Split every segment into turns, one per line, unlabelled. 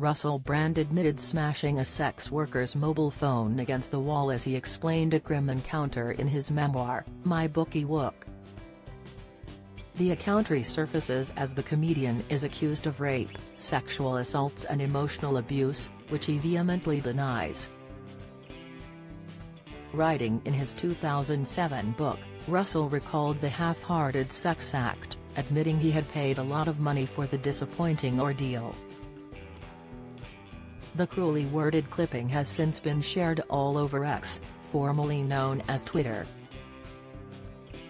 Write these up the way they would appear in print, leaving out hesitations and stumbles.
Russell Brand admitted smashing a sex worker's mobile phone against the wall as he explained a grim encounter in his memoir, My Bookie Wook. The account resurfaces as the comedian is accused of rape, sexual assaults and emotional abuse, which he vehemently denies. Writing in his 2007 book, Russell recalled the half-hearted sex act, admitting he had paid a lot of money for the disappointing ordeal. The cruelly worded clipping has since been shared all over X, formerly known as Twitter.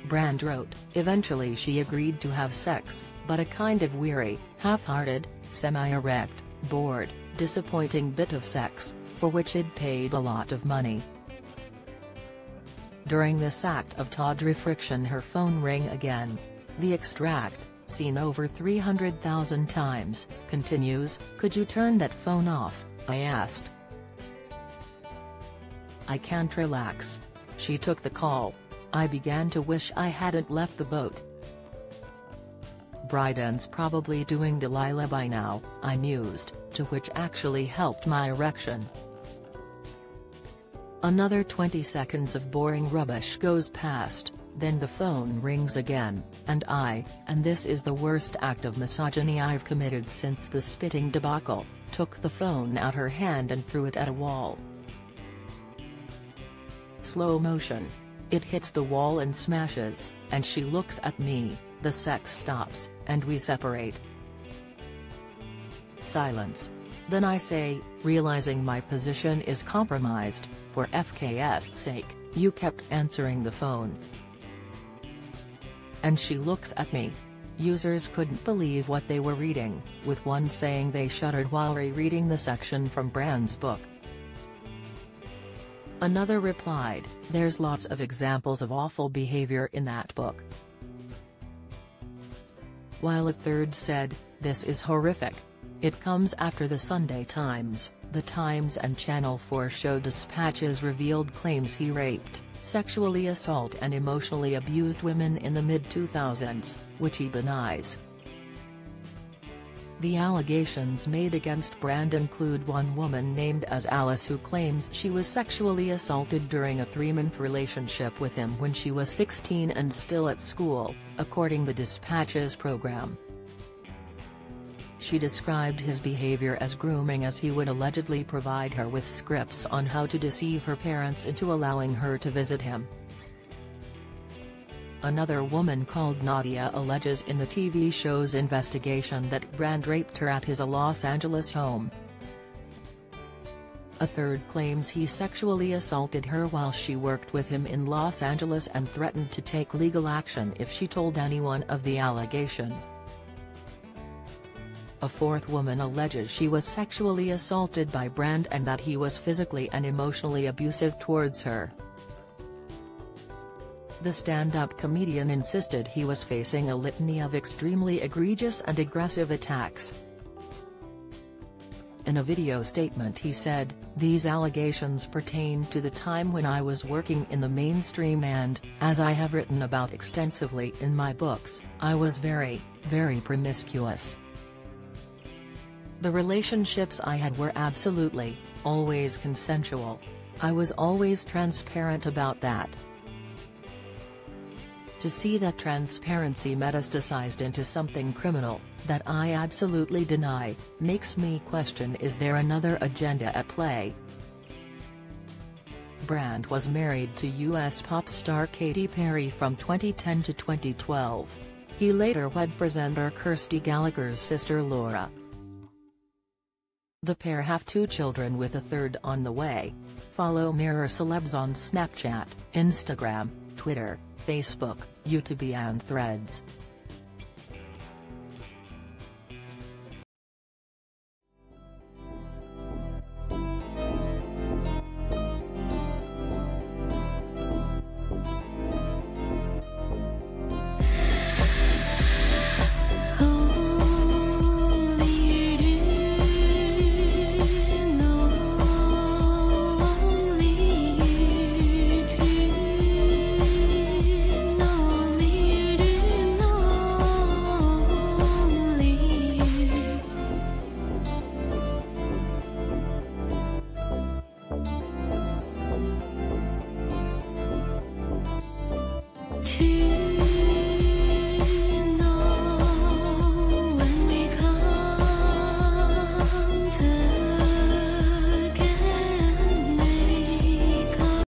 Brand wrote, "Eventually she agreed to have sex, but a kind of weary, half-hearted, semi-erect, bored, disappointing bit of sex, for which I'd paid a lot of money. During this act of tawdry friction her phone rang again. The extract, seen over 300,000 times, continues, could you turn that phone off, I asked. I can't relax. She took the call. I began to wish I hadn't left the boat. Bryden's probably doing Delilah by now, I mused, to which actually helped my erection. Another 20 seconds of boring rubbish goes past, then the phone rings again, and this is the worst act of misogyny I've committed since the spitting debacle, took the phone out her hand and threw it at a wall. Slow motion. It hits the wall and smashes, and she looks at me, the sex stops, and we separate. Silence. Then I say, realizing my position is compromised, for FK's sake, you kept answering the phone. And she looks at me. Users couldn't believe what they were reading, with one saying they shuddered while rereading the section from Brand's book. Another replied, there's lots of examples of awful behavior in that book. While a third said, this is horrific. It comes after the Sunday Times, The Times and Channel 4 show dispatches revealed claims he raped, sexually assaulted and emotionally abused women in the mid-2000s, which he denies. The allegations made against Brand include one woman named as Alice who claims she was sexually assaulted during a 3-month relationship with him when she was 16 and still at school, according to Dispatch's program. She described his behavior as grooming as he would allegedly provide her with scripts on how to deceive her parents into allowing her to visit him. Another woman called Nadia alleges in the TV show's investigation that Brand raped her at his Los Angeles home. A third claims he sexually assaulted her while she worked with him in Los Angeles and threatened to take legal action if she told anyone of the allegation. A fourth woman alleges she was sexually assaulted by Brand and that he was physically and emotionally abusive towards her. The stand-up comedian insisted he was facing a litany of extremely egregious and aggressive attacks. In a video statement he said, these allegations pertain to the time when I was working in the mainstream and, as I have written about extensively in my books, I was very, very promiscuous. The relationships I had were absolutely, always consensual. I was always transparent about that. To see that transparency metastasized into something criminal, that I absolutely deny, makes me question, is there another agenda at play? Brand was married to U.S. pop star Katy Perry from 2010 to 2012. He later wed presenter Kirsty Gallagher's sister Laura. The pair have 2 children with a third on the way. Follow Mirror Celebs on Snapchat, Instagram, Twitter, Facebook, YouTube and Threads.
TV.